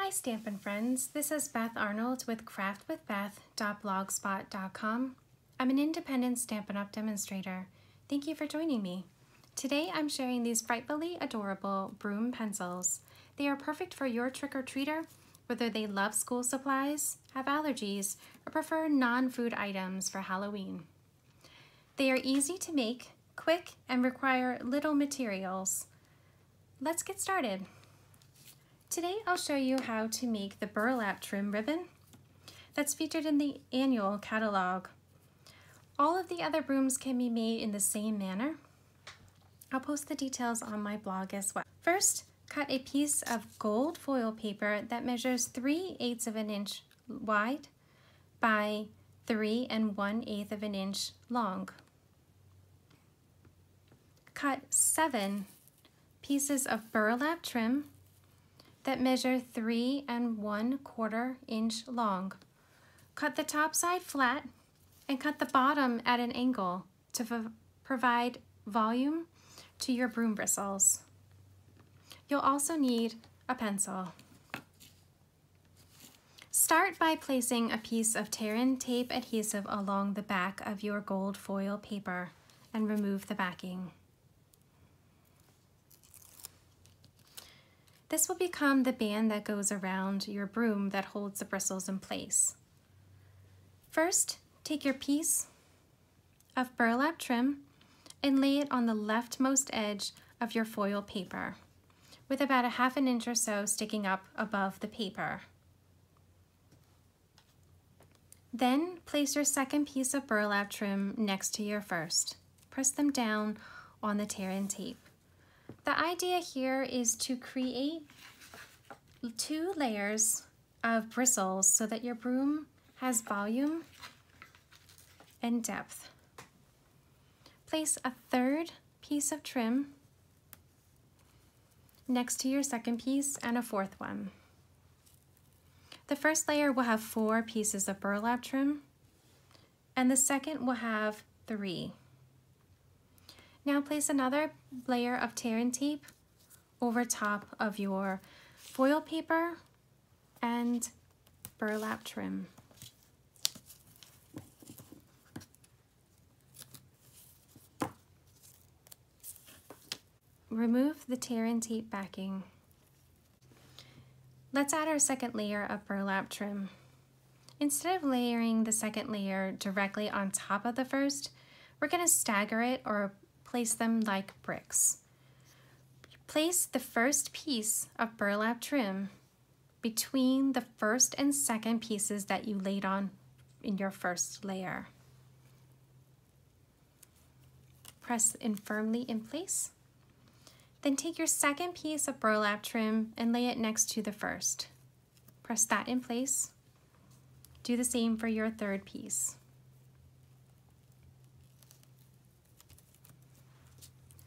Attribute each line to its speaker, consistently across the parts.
Speaker 1: Hi Stampin' Friends, this is Beth Arnold with craftwithbeth.blogspot.com. I'm an independent Stampin' Up! Demonstrator. Thank you for joining me. Today I'm sharing these frightfully adorable broom pencils. They are perfect for your trick-or-treater, whether they love school supplies, have allergies, or prefer non-food items for Halloween. They are easy to make, quick, and require little materials. Let's get started. Today I'll show you how to make the burlap trim ribbon that's featured in the annual catalog. All of the other brooms can be made in the same manner. I'll post the details on my blog as well. First, cut a piece of gold foil paper that measures 3/8 of an inch wide by 3 1/8 of an inch long. Cut 7 pieces of burlap trim that measure 3 1/4 inch long. Cut the top side flat and cut the bottom at an angle to provide volume to your broom bristles. You'll also need a pencil. Start by placing a piece of tear-in tape adhesive along the back of your gold foil paper and remove the backing. This will become the band that goes around your broom that holds the bristles in place. First, take your piece of burlap trim and lay it on the leftmost edge of your foil paper, with about 1/2 inch or so sticking up above the paper. Then place your second piece of burlap trim next to your first. Press them down on the tear-in tape. The idea here is to create 2 layers of bristles so that your broom has volume and depth. Place a 3rd piece of trim next to your second piece and a 4th one. The first layer will have 4 pieces of burlap trim and the second will have 3. Now place another layer of tear-in tape over top of your foil paper and burlap trim. Remove the tear-in tape backing. Let's add our second layer of burlap trim. Instead of layering the second layer directly on top of the first, we're going to stagger it or place them like bricks. Place the first piece of burlap trim between the first and second pieces that you laid on in your first layer. Press it firmly in place. Then take your second piece of burlap trim and lay it next to the first. Press that in place. Do the same for your 3rd piece.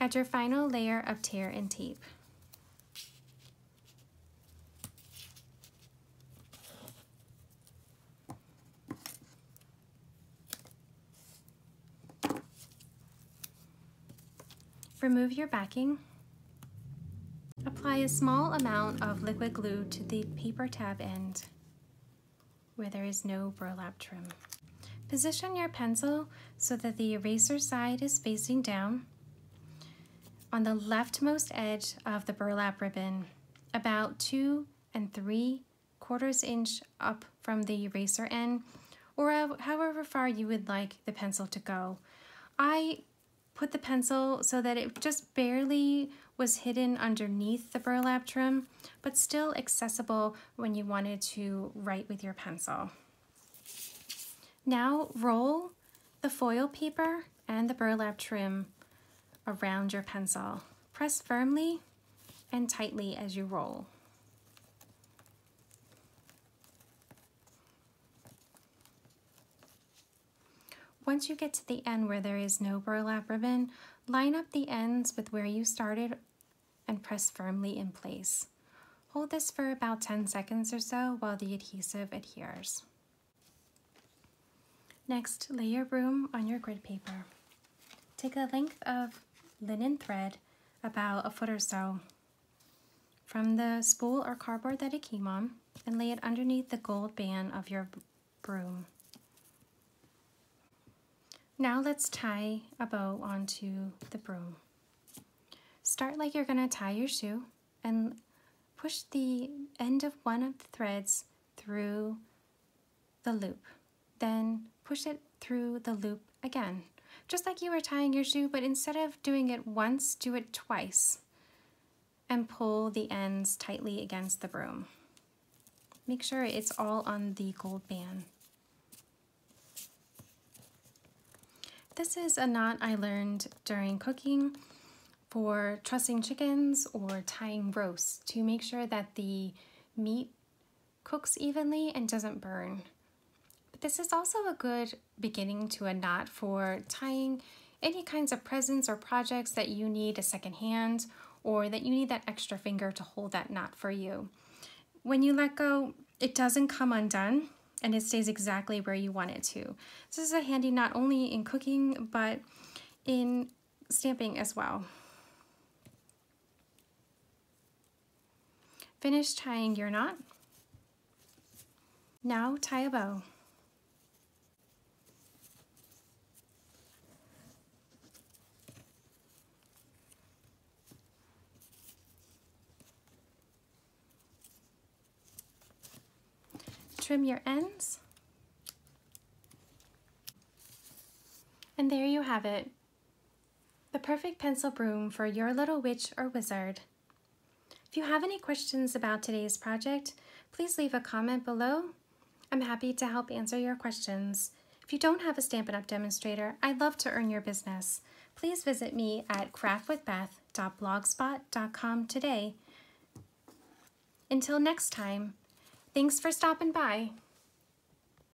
Speaker 1: Add your final layer of tear-in tape. Remove your backing. Apply a small amount of liquid glue to the paper tab end where there is no burlap trim. Position your pencil so that the eraser side is facing down on the leftmost edge of the burlap ribbon, about 2 3/4 inch up from the eraser end, or however far you would like the pencil to go. I put the pencil so that it just barely was hidden underneath the burlap trim, but still accessible when you wanted to write with your pencil. Now roll the foil paper and the burlap trim around your pencil. Press firmly and tightly as you roll. Once you get to the end where there is no burlap ribbon, line up the ends with where you started and press firmly in place. Hold this for about 10 seconds or so while the adhesive adheres. Next, lay your broom on your grid paper. Take a length of linen thread about 1 foot or so. from the spool or cardboard that it came on and lay it underneath the gold band of your broom. Now let's tie a bow onto the broom. Start like you're going to tie your shoe and push the end of one of the threads through the loop. Then push it through the loop again, just like you were tying your shoe, but instead of doing it once, do it twice and pull the ends tightly against the broom. Make sure it's all on the gold band. This is a knot I learned during cooking for trussing chickens or tying roasts to make sure that the meat cooks evenly and doesn't burn. But this is also a good beginning to a knot for tying any kinds of presents or projects that you need a second hand or that you need that extra finger to hold that knot for you. When you let go, it doesn't come undone and it stays exactly where you want it to. This is a handy not only in cooking but in stamping as well. Finish tying your knot. Now tie a bow. Trim your ends. And there you have it. The perfect pencil broom for your little witch or wizard. If you have any questions about today's project, please leave a comment below. I'm happy to help answer your questions. If you don't have a Stampin' Up! Demonstrator, I'd love to earn your business. Please visit me at craftwithbeth.blogspot.com today. Until next time, thanks for stopping by.